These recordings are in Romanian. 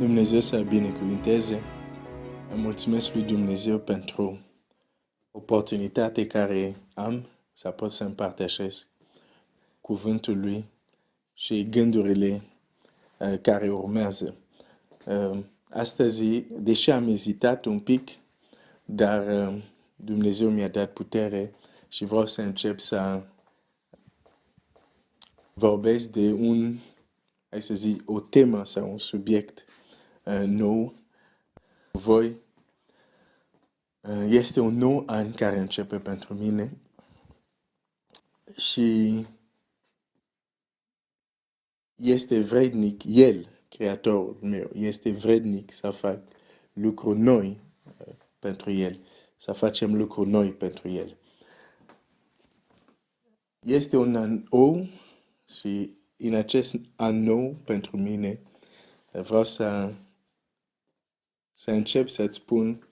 Dumnezeu să binecuvinteze. Îmi mulțumesc lui Dumnezeu pentru oportunitatea care am să pot să împărtășesc cuvântul lui și gândurile care urmează. Astăzi, deși am ezitat un pic, dar Dumnezeu mi-a dat putere și vreau să încep să vorbesc de o temă sau un subiect nou. Voi este un nou an care începe pentru mine și este vrednic, El, Creatorul meu, este vrednic să fac lucruri noi pentru El, să facem lucruri noi pentru El. Este un an nou și în acest an nou pentru mine vreau să încep să-ți spun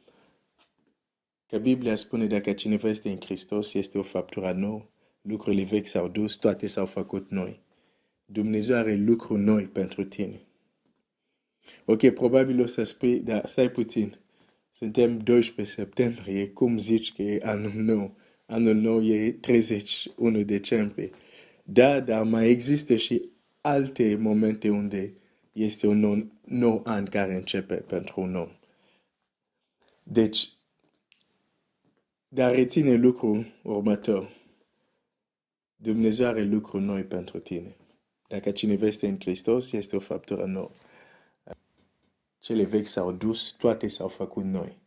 că Biblia spune dacă cineva este în Hristos, este o faptură nouă, lucrurile vechi s-au dus, toate s-au făcut noi. Dumnezeu are lucruri noi pentru tine. Ok, probabil o să spui, dar stai puțin. Suntem 12 septembrie, cum zici că e anul nou? Anul nou e 31 decembrie. Da, dar mai există și alte momente unde este un nou an care începe pentru un om. Deci, dar reține lucrul următor. Dumnezeu are lucruri noi pentru tine. Dacă cineva este în Hristos, este o faptură nouă. Cele vechi s-au dus, toate s-au făcut noi.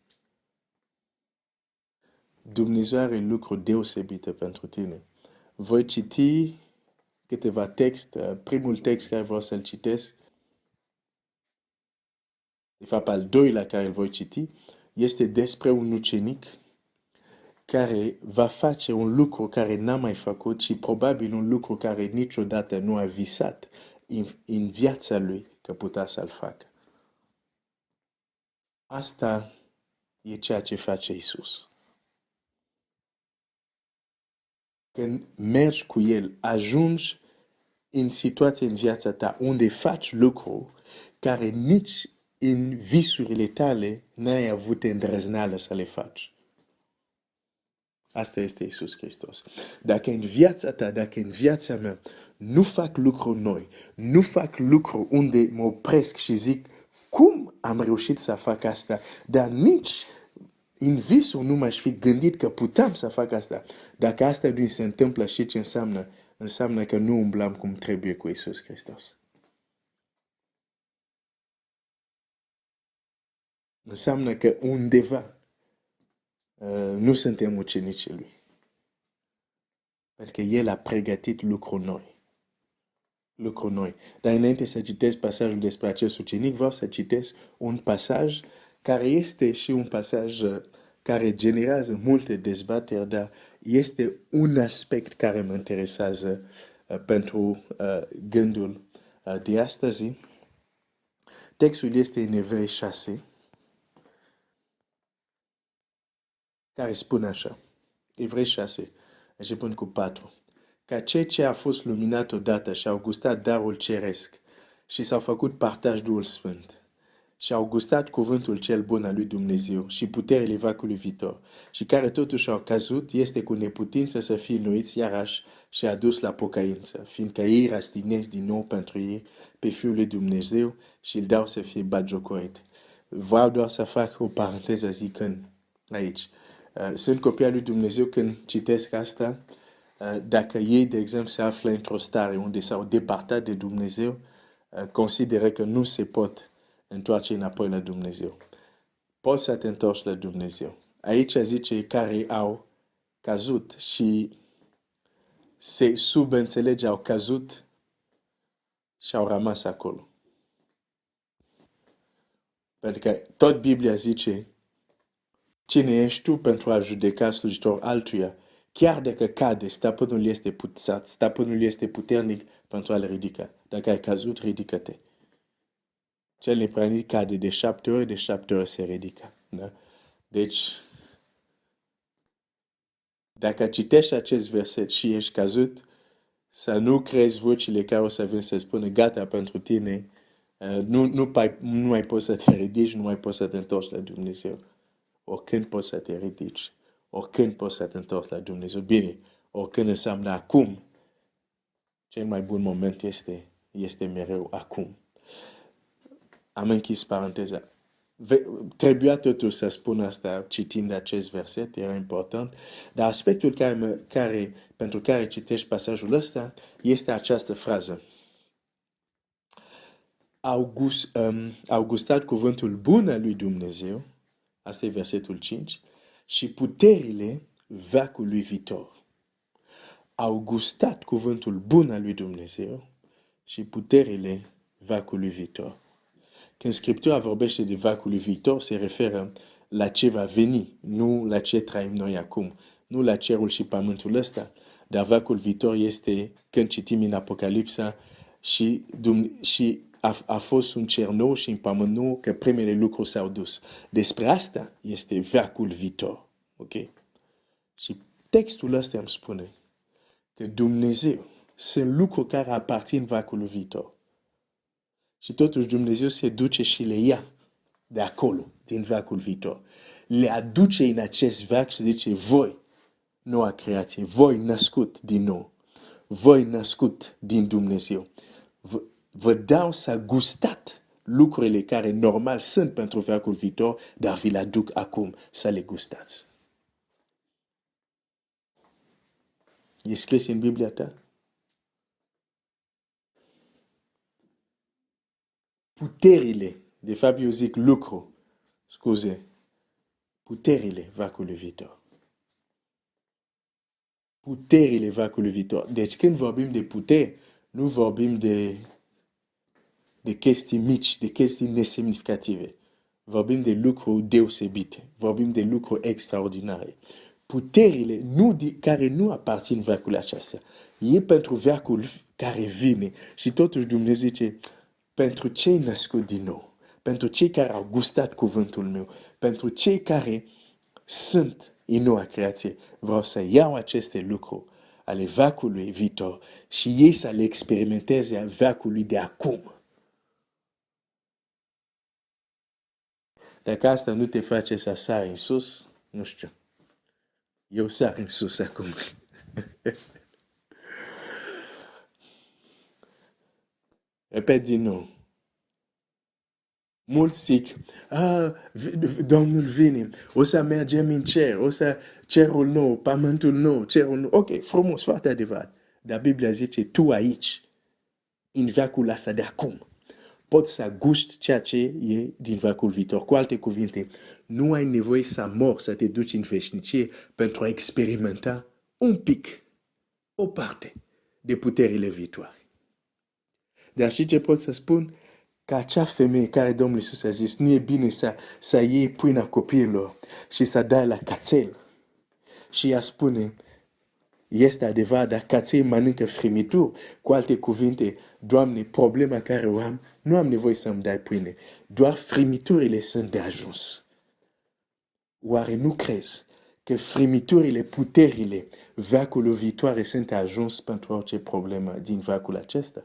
Dumnezeu are lucruri deosebite pentru tine. Voi citi câteva texte. Primul text care vreau să-l citesc, de fapt al doilea care îl voi citi, este despre un ucenic care va face un lucru care n-a mai făcut și probabil un lucru care niciodată nu a visat în viața lui că putea să-l facă. Asta e ceea ce face Isus. Când mergi cu El, ajungi în situație în viața ta unde faci lucruri care nici în visurile tale n-ai avut îndrăzneală să le faci. Asta este Iisus Hristos. Dacă în viața ta, dacă în viața mea nu fac lucruri noi, nu fac lucruri unde mă opresc și zic cum am reușit să fac asta, dar nici în visul nu m-aș fi gândit că puteam să fac asta. Dacă asta nu se întâmplă, și ce înseamnă? Înseamnă că nu umblam cum trebuie cu Iisus Hristos. Înseamnă că undeva nu suntem ucenicii Lui. Pentru că El a pregătit lucruri noi. Lucruri noi. Dar înainte să citesc pasajul despre acest ucenic, vreau să citesc un pasaj care este și un pasaj care generează multe dezbateri, dar este un aspect care mă interesează pentru gândul de astăzi. Textul este în Evrei 6, care spune așa. Evrei 6, începând cu 4. Ca cei ce au fost luminat odată și au gustat darul ceresc și s-au făcut partaj Duhul Sfânt și au gustat cuvântul cel bun al lui Dumnezeu și puterile veacului viitor și care totuși au căzut, este cu neputință să fie înnoiți iarăși și adus la pocăință, fiindcă ei rastinesc din nou pentru ei pe Fiul lui Dumnezeu și îl dau să fie batjocorit. Vreau doar să fac o paranteză zicând aici. Sunt copii al lui Dumnezeu când citesc asta. Dacă ei, de exemplu, se află într-o stare unde s-au departat de Dumnezeu, consideră că nu se pot întoarce înapoi la Dumnezeu. Poți să te întorci la Dumnezeu. Aici zice care au căzut și se subînțelege au căzut și au rămas acolo. Pentru că tot Biblia zice cine ești tu pentru a judeca slujitor altuia? Chiar dacă cade, stăpânul este puternic pentru a-l ridica. Dacă ai căzut, ridică-te. Cel neprănit cade de 7 ori, de 7 ori se ridică. Da? Deci, dacă citești acest verset și ești căzut, să nu crezi vocile care o să vin să spună gata pentru tine, Nu mai poți să te ridici, nu mai poți să te întorci la Dumnezeu. Oricând poți să te ridici, oricând poți să te întorci la Dumnezeu. Bine, oricând înseamnă acum. Cel mai bun moment este mereu acum. Am închis paranteza. Trebuia totuși să spun asta citind acest verset, era important, dar aspectul pentru care citești pasajul ăsta este această frază. Au gustat cuvântul bun al lui Dumnezeu, asta e versetul 5, și puterile veacului viitor. Au gustat cuvântul bun al lui Dumnezeu și puterile veacului viitor. Când Scriptura vorbește de veacul viitor, se referă la ce va veni, nu la ce trăim noi acum, nu la cerul și pământul ăsta, dar veacul viitor este când citim în Apocalipsa și a fost un cer nou și un pământ nou că primele lucruri s-au dus. Despre asta este veacul viitor. Ok? Și textul ăsta îmi spune că Dumnezeu sunt lucruri care aparțin veacului viitor. Și totuși Dumnezeu se duce și le ia de acolo, din veacul viitor. Le aduce în acest veac și zice, voi, noua creație, voi născut din nou, voi născut din Dumnezeu. Vă dau să gustat lucrurile care normal sunt pentru veacul viitor, dar vi le aduc acum să le gustați. E scris în Biblia ta? Puterile, de fapt eu zic lucru, scuze, puterile veacului viitor. Puterile veacului viitor. Deci când vorbim de puteri, nu vorbim de chestii mici, de chestii nesemnificative. Vorbim de lucruri deosebite, vorbim de lucruri extraordinare. Puterile care nu aparțin veacului acesta. E pentru veacul care vine. Și totuși Dumnezeu zice, pentru cei născuți din nou, pentru cei care au gustat cuvântul meu, pentru cei care sunt în noua creație, vreau să iau aceste lucruri ale veacului viitor și ei să le experimenteze a veacului de acum. Dacă asta nu te face să sari în sus, nu știu. Eu sar în sus acum. Repet din nou. Mulți zic, Domnul vine, o să mergem în cer, o să cerul nou, pământul nou, cerul nou. Ok, frumos, foarte adevărat. Dar Biblia zice, tu aici, în veacul ăsta de acum, poți să guști ceea ce e din veacul viitor. Cu alte cuvinte, nu ai nevoie să mori, să te duci în veșnicie pentru a experimenta un pic, o parte de puterile viitoare. Dar și ce pot să spun? Că acea femeie care Domnul Iisus a zis, nu e bine să iei pâinea copiilor și să dai la cațel. Și ea spune, este adevărat, dar caței mănâncă frimituri. Cu alte cuvinte, Doamne, problema care o am, nu am nevoie să-mi dai pâine. Doar frimiturile sunt de ajuns. Oare nu crezi că frimiturile, puterile veacului viitoare sunt de ajuns pentru orice problemă din veacul acesta?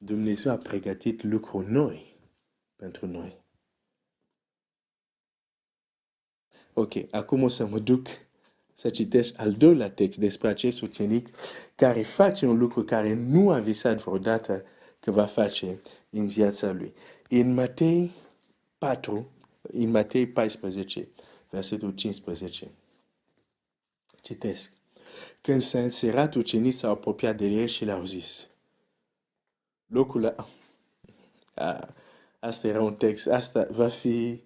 Dumnezeu a pregătit lucruri noi pentru noi. Ok, acum o să mă duc să citesc al doilea text despre acest ucenic care face un lucru care nu a visat vreodată că va face în viața lui. În Matei 4, în Matei 14, versetul 15. Citesc. Când s-a înserat, ucenicii s-au apropiat de el și le-au zis. Locul asta era un text, asta va fi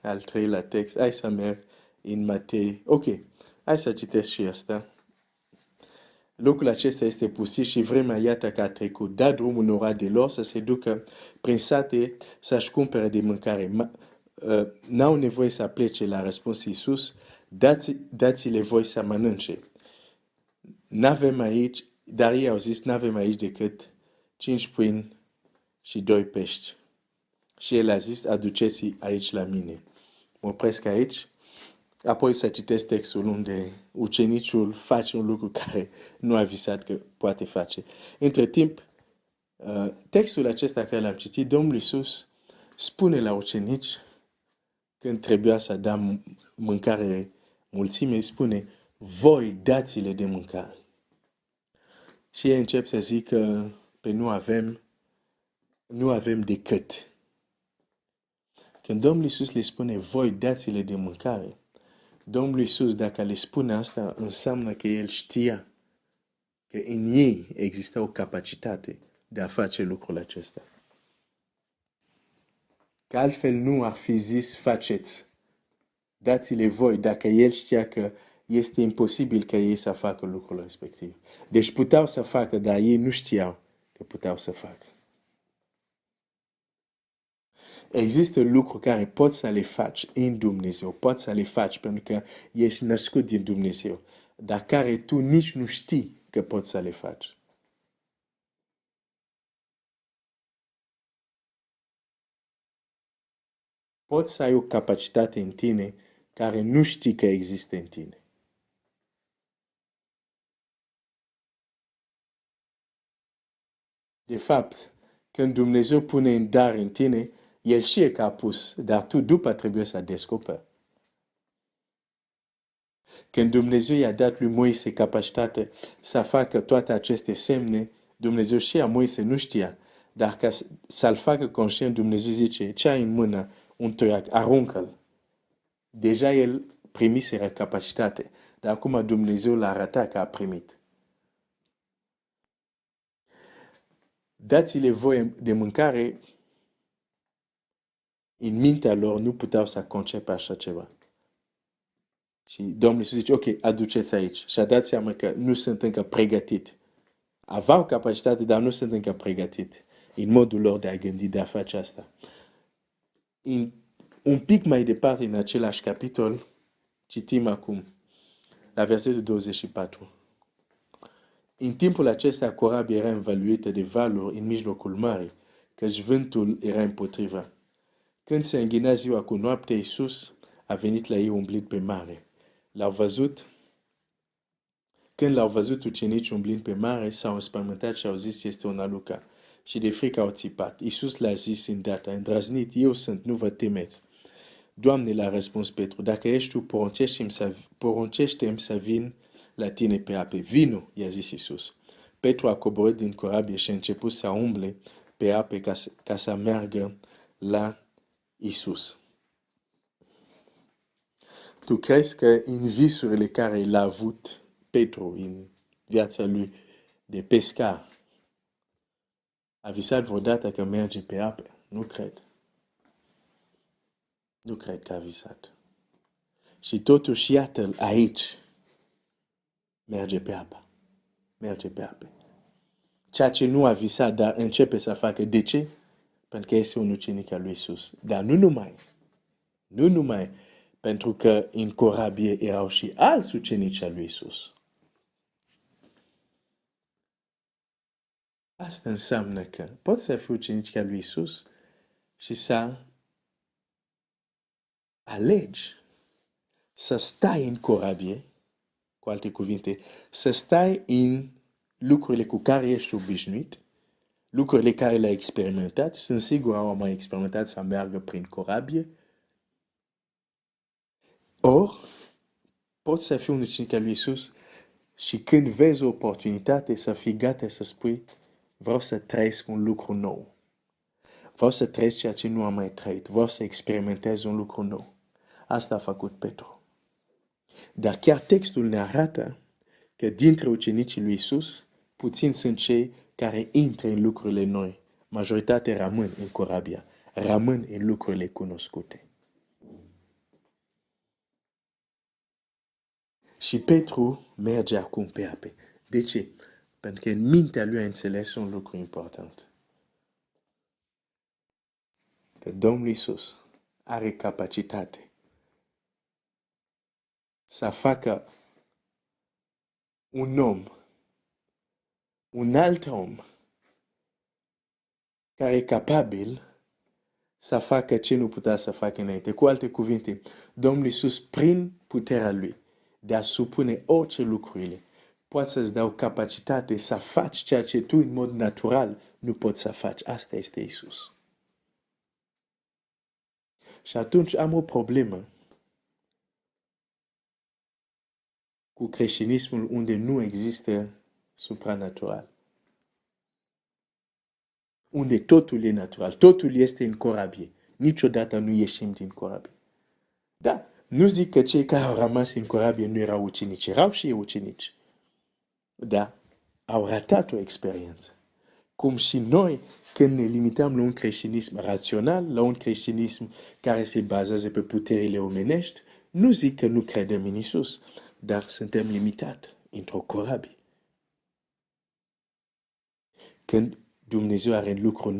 al treilea text. Hai să merg în Matei. Ok, hai să citesc și asta. Locul acesta este pustit și vremea iată că a trecut. Da drumul unora de lor să se ducă prin sate să-și cumpere de mâncare. N-au nevoie să plece, la răspuns Iisus, dați-le voi să mănânce. N-avem aici, dar ei au zis, n-avem aici decât 5 pâini și 2 pești. Și el a zis, aduceți aici la mine. Mă opresc aici. Apoi să citesc textul unde ucenicul face un lucru care nu a visat că poate face. Între timp, textul acesta care l-am citit, Domnul Iisus spune la ucenici, când trebuia să dea mâncare mulțimei, spune, voi dați-le de mâncare. Și ei încep să zică, pe nu avem decât. Când Domnul Iisus le spune, voi dați-le de mâncare, Domnul Iisus, dacă le spune asta, înseamnă că El știa că în ei există o capacitate de a face lucrul acesta. Că altfel nu ar fi zis, faceți, dați-le voi, dacă El știa că este imposibil ca ei să facă lucrul respectiv. Deci puteau să facă, dar ei nu știau că puteau să facă. Există lucruri care poți să le faci în Dumnezeu, poți să le faci pentru că ești născut din Dumnezeu, dar care tu nici nu știi că poți să le faci. Poți să ai o capacitate în tine care nu știi că există în tine. De fapt, când Dumnezeu pune un dar în tine, El știe că a pus, dar tu după trebuie să descoperi. Când Dumnezeu i-a dat lui Moise capacitate să facă toate aceste semne, Dumnezeu știa, Moise nu știa. Dar ca să-l facă conștient, Dumnezeu zice, ce ai în mână, un toiac, aruncă-l. Deja el primiseră capacitate, dar acum Dumnezeu l-a arătat că a primit. Dați-le voie de mâncare, în mintea lor nu puteau să concepe așa ceva. Și Domnul Iisus zice, ok, aduceți aici. Și a dat seama că nu sunt încă pregătit. Aveau capacitate, dar nu sunt încă pregătit în modul lor de a gândi, de a face asta. Un pic mai departe, în același capitol, citim acum, la versetul 24. În timpul acesta, corabia era învăluită de valuri în mijlocul mării, căci vântul era împotriva. Când se înghina ziua cu noaptea, Iisus a venit la ei umblit pe mare. Când l-au văzut ucenici umblind pe mare, s-au înspăimântat și au zis, este un alucat. Și de frică au țipat. Iisus le-a zis îndată, îndrăznit, eu sunt, nu vă temeți. Doamne, l-a răspuns Petru, dacă ești tu, poruncește-mi să vin la tine pe ape. Vino, i-a zis Iisus. Petru a coborât din corabie și a început să umble pe ape ca să meargă la Iisus. Tu crezi că în visurile care l-a avut Petru în viața lui de pescar, a visat vreodată că merge pe ape? Nu cred. Nu cred că a visat. Și totuși, iată-l aici. Merge pe apă. Merge pe ape. Ceea ce nu a visat, dar începe să facă. De ce? Pentru că este un ucenic al lui Iisus. Dar nu numai pentru că în corabie erau și alți ucenici al lui Iisus. Asta înseamnă că poți să fii ucenic al lui Iisus și să alegi să stai în corabie, cu alte cuvinte, să stai în lucrurile cu care ești obișnuit, lucrurile care le-ai experimentat, sunt sigur au mai experimentat să meargă prin corabie, ori poți să fii un ucenic al lui Iisus și când vezi o oportunitate să fii gata să spui, vreau să trăiesc un lucru nou. Vreau să trăiesc ceea ce nu am mai trăit. Vreau să experimentez un lucru nou. Asta a făcut Petru. Dar chiar textul ne arată că dintre ucenicii lui Iisus, puțini sunt cei care intră în lucrurile noi. Majoritatea rămân în corabia, rămân în lucrurile cunoscute. Și Petru merge acum pe ape. De ce? Pentru că în mintea lui a înțeles un lucru important. Că Domnul Iisus are capacitate să facă un om, un alt om, care e capabil să facă ce nu putea să facă înainte. Cu alte cuvinte, Domnul Iisus, prin puterea Lui de a supune orice lucrurile, poate să-ți dau capacitate să faci ceea ce tu în mod natural nu poți să faci. Asta este Iisus. Și atunci am o problemă cu creștinismul unde nu există supranatural. Unde totul e natural, totul este în corabie. Niciodată nu ieșim din corabie. Da, nu zic că cei care au rămas în corabie nu erau ucenici, erau și ei ucenici. Da, au ratat o experiență. Cum și noi, când ne limităm la un creștinism rațional, la un creștinism care se bazează pe puterile omenești, nu zic că nu credem în Isus, dar suntem limitați într-o corabie. Când Dumnezeu are lucruri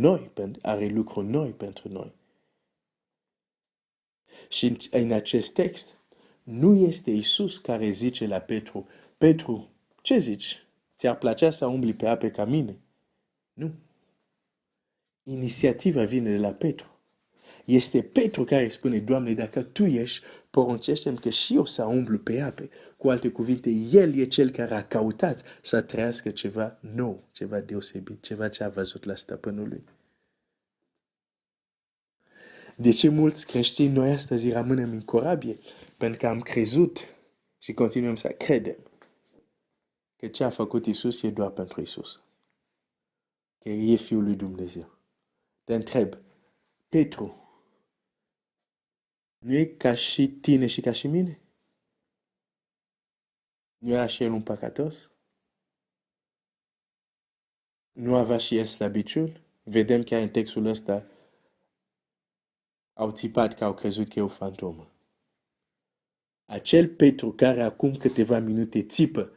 noi pentru noi. Și în acest text, nu este Isus care zice la Petru, Petru, ce zici? Ți-ar plăcea să umbli pe ape ca mine? Nu. Inițiativa vine de la Petru. Este Petru care spune, Doamne, dacă Tu ești, poruncește-mi că și eu să umblu pe ape. Cu alte cuvinte, El e cel care a căutat să trăiască ceva nou, ceva deosebit, ceva ce a văzut la stăpânul lui. De ce mulți creștini noi astăzi rămânem în corabie? Pentru că am crezut și continuăm să credem că ce a făcut Isus e doar pentru Isus. Că e Fiul lui Dumnezeu. Te întreb, Petru, nu e ca și tine și ca și mine? Nu era și el un păcătos? Nu avea și el slăbiciuni? Vedem chiar în textul ăsta au țipat că au crezut că e o fantomă. Acel Petru care acum câteva minute țipă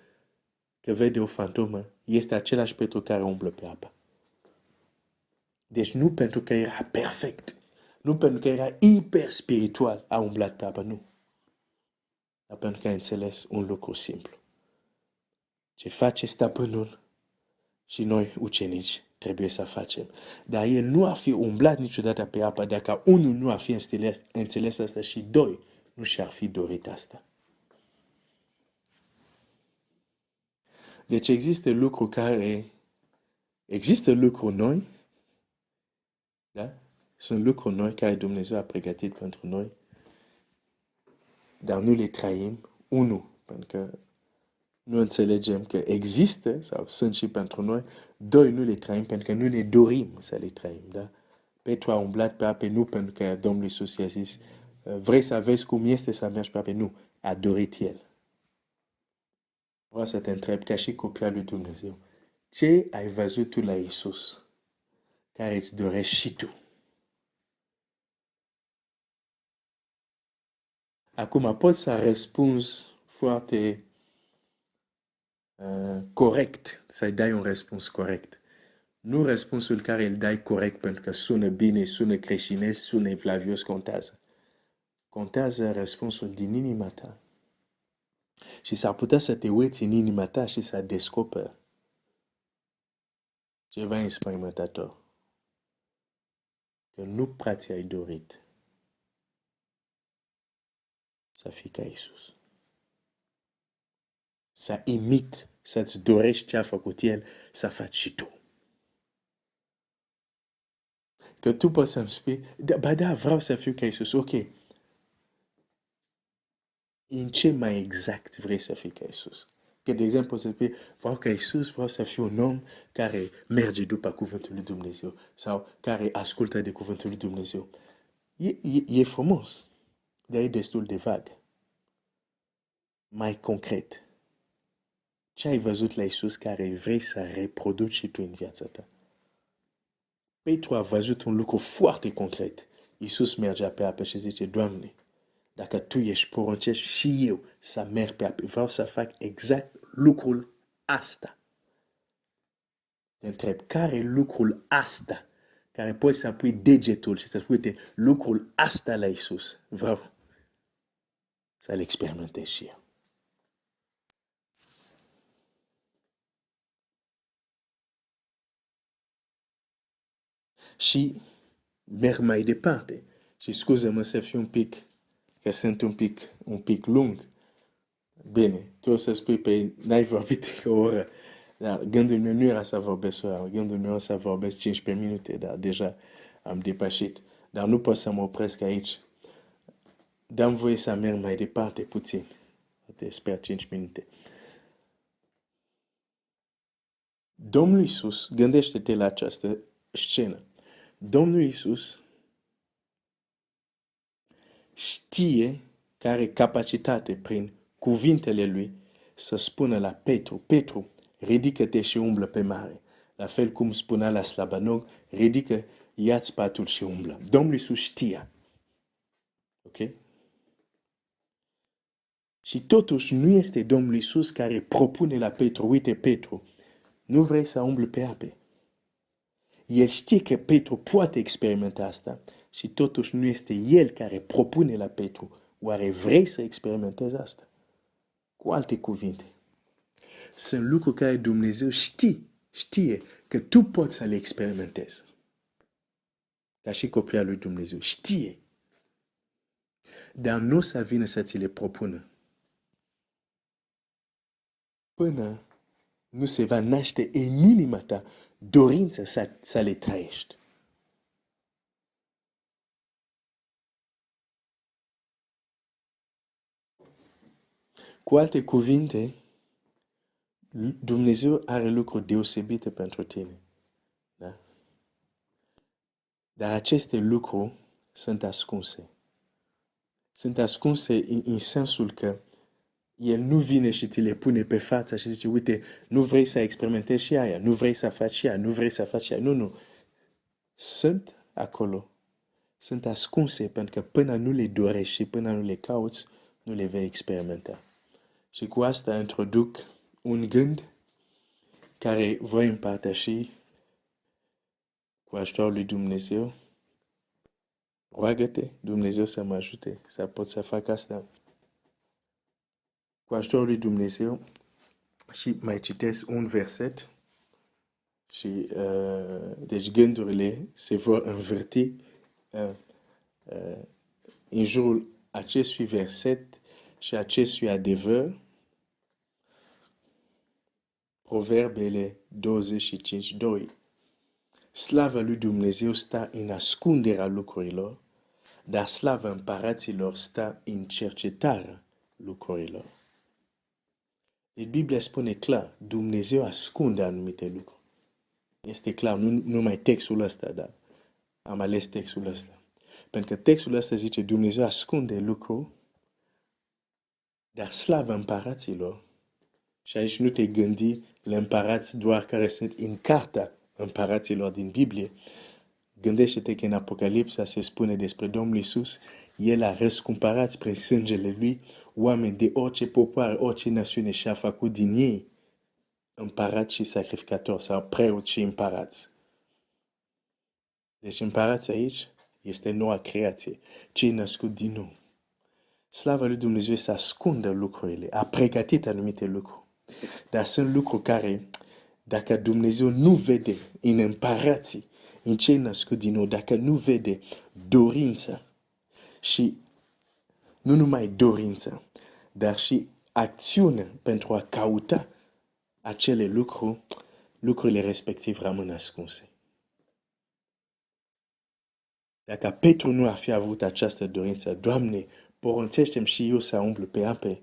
că vede o fantomă, este același Petru care umblă pe apă. Deci nu pentru că era perfect, nu pentru că era hiper spiritual, a umblat pe apă, nu. Dar pentru că a înțeles un lucru simplu. Ce face stăpânul și noi, ucenici, trebuie să facem. Dar el nu ar fi umblat niciodată pe apă dacă unul nu ar fi înțeles asta și doi nu și-ar fi dorit asta. Deci există lucruri noi, da? Sunt lucruri noi care Dumnezeu a pregătit pentru noi, dar nu le trăim, unu, pentru că nu înțelegem că există sau sunt și pentru noi, doi, nu le trăim pentru că nu ne dorim să le trăim, da? Petru a umblat pe ape nu pentru că Domnul Iisus i-a zis, vrei să vezi cum este să mergi pe ape? Nu, a dorit el. Vreau să te întreb ca și copia lui Dumnezeu, ce ai văzut tu la Iisus care îți dorești și tu? Acum poți să răspunzi foarte corect, să-i dai un răspuns corect. Nu răspunsul care îl dai corect pentru că sună bine, sună creștinesc, sună evlavios, contează. Contează răspunsul din inima ta. Și s-ar putea să te uiți în inima ta și să descoperi ceva înspăimântător. Că nu prea ți-ai dorit să fii ca Iisus. Să imit, să-ți dorești ce a făcut El, să faci și tu. Că tu poți să-mi spui, da, vreau să fiu ca Iisus, ok. În ce mai exact vrei să fii ca Iisus? Că, de exemplu, să spui, vreau ca Iisus, vreau să fiu un om care merge după cuvântul lui Dumnezeu sau care ascultă de cuvântul lui Dumnezeu. E frumos, dar e destul de vag. Mai concret. Ce ai văzut la Iisus care vrei să reproduci și tu în viața ta? Petru a văzut un lucru foarte concret. Iisus mergea pe apă și zice, Doamne, dacă Tu ești, poruncești și eu să merg pe apă. Vreau să fac exact lucrul asta. Te întreb, care e lucrul asta? Care poți să pui degetul și să spui, uite, lucrul asta la Iisus. Vreau să-l experimentez și eu. Și merg mai departe. Și scuză-mă să fiu un pic, că sunt un pic lung. Bine, tu o să spui, pe n-ai vorbit o oră. Dar gândul meu nu era să vorbesc o oră, gândul meu era să vorbesc 15 minute, dar deja am depășit. Dar nu pot să mă opresc aici. Dăm voie să merg mai departe puțin. Te sper 5 minute. Domnul Iisus, gândește-te la această scenă. Domnul Iisus știe că are capacitate prin cuvintele lui să spună la Petru, Petru, ridică-te și umblă pe mare. La fel cum spunea la Slabanog, ridică, ia-ți patul și umblă. Domnul Iisus știa. Ok? Și totuși nu este Domnul Iisus care propune la Petru, uite Petru, nu vrei să umbli pe ape. El știe că Petru poate experimenta asta și totuși nu este el care propune la Petru, oare vrei să experimentezi asta? Cu alte cuvinte, sunt lucruri care Dumnezeu știe că tu poți să le experimentezi. Ca și copia lui Dumnezeu, știe. Dar nu o să vină să ți le propună. Până nu se va naște în inima ta dorința să le trăiești. Cu alte cuvinte, Dumnezeu are lucruri deosebite pentru tine. Da? Dar aceste lucruri sunt ascunse. Sunt ascunse în sensul că El nu vine și ți le pune pe față și zice, uite, nu vrei să experimentezi și aia, nu vrei să faci și aia, nu vrei să faci și aia. Nu, nu. Sunt acolo. Sunt ascunse pentru că până nu le dorești și până nu le cauți, nu le vei experimenta. Și cu asta introduc un gând care voi împărtăși cu ajutorul lui Dumnezeu. Roagă-te, Dumnezeu să mă ajute să pot să fac asta. Cu ajutorul lui Dumnezeu și mai citesc un verset și deci gândurile se vor învârti în jurul acestui verset și acestui adevăr. Proverbele 25:2. Slava lui Dumnezeu stă în ascunderea lucrurilor, dar slava împăraților stă în cercetarea lucrurilor. Biblia spune clar, Dumnezeu ascunde anumite lucruri. Este clar, nu numai textul ăsta, dar am ales textul ăsta. Pentru că textul ăsta zice, Dumnezeu ascunde lucruri, dar slava împăraților. Și aici nu te gândi la împărați doar care sunt în cartea împăraților din Biblie. Gândește-te că în Apocalipsa se spune despre Domnul Iisus, El a răscumpărat prin sângele Lui oameni de orice popoare, orice națiune și a făcut din ei împărați și sacrificatori sau preoți și împărați. Deci împărați aici este noua creație, ce e născut din nou. Slava lui Dumnezeu să ascundă lucrurile, a pregătit anumite lucruri. Dar sunt lucruri care, dacă Dumnezeu nu vede în împărații, în ce născut din nou, dacă nu vede dorința și nu numai dorința, dar și acțiune pentru a cauta acele lucruri, lucrurile respective rămân ascunse. Dacă Petru nu ar fi avut această dorință, Doamne, poruncește-mi și eu să umblu pe ape,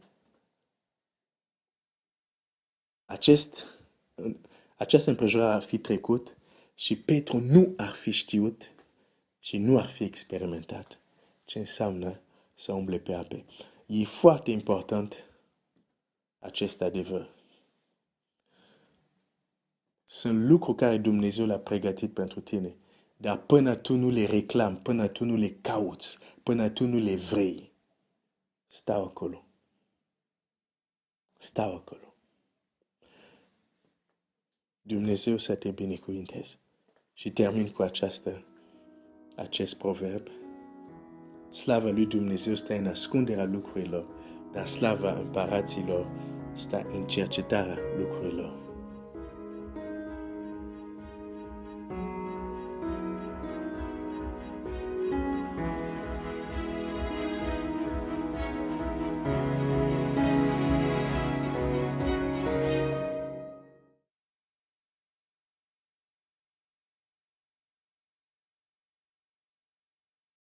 această împrejurare ar fi trecut și Petru nu ar fi știut și nu ar fi experimentat ce înseamnă să umble pe ape. E foarte important acest adevăr. Sunt lucruri care Dumnezeu le-a pregătit pentru tine, dar până tu nu le reclami, până tu nu le cauți, până tu nu le vrei, stau acolo. Stau acolo. Dumnezeu să te binecuvinteze. Și termin cu acest proverb. Slava lui Dumnezeu stă în ascunderea lucrurilor, dar slava împăraților stă în cercetarea lucrurilor.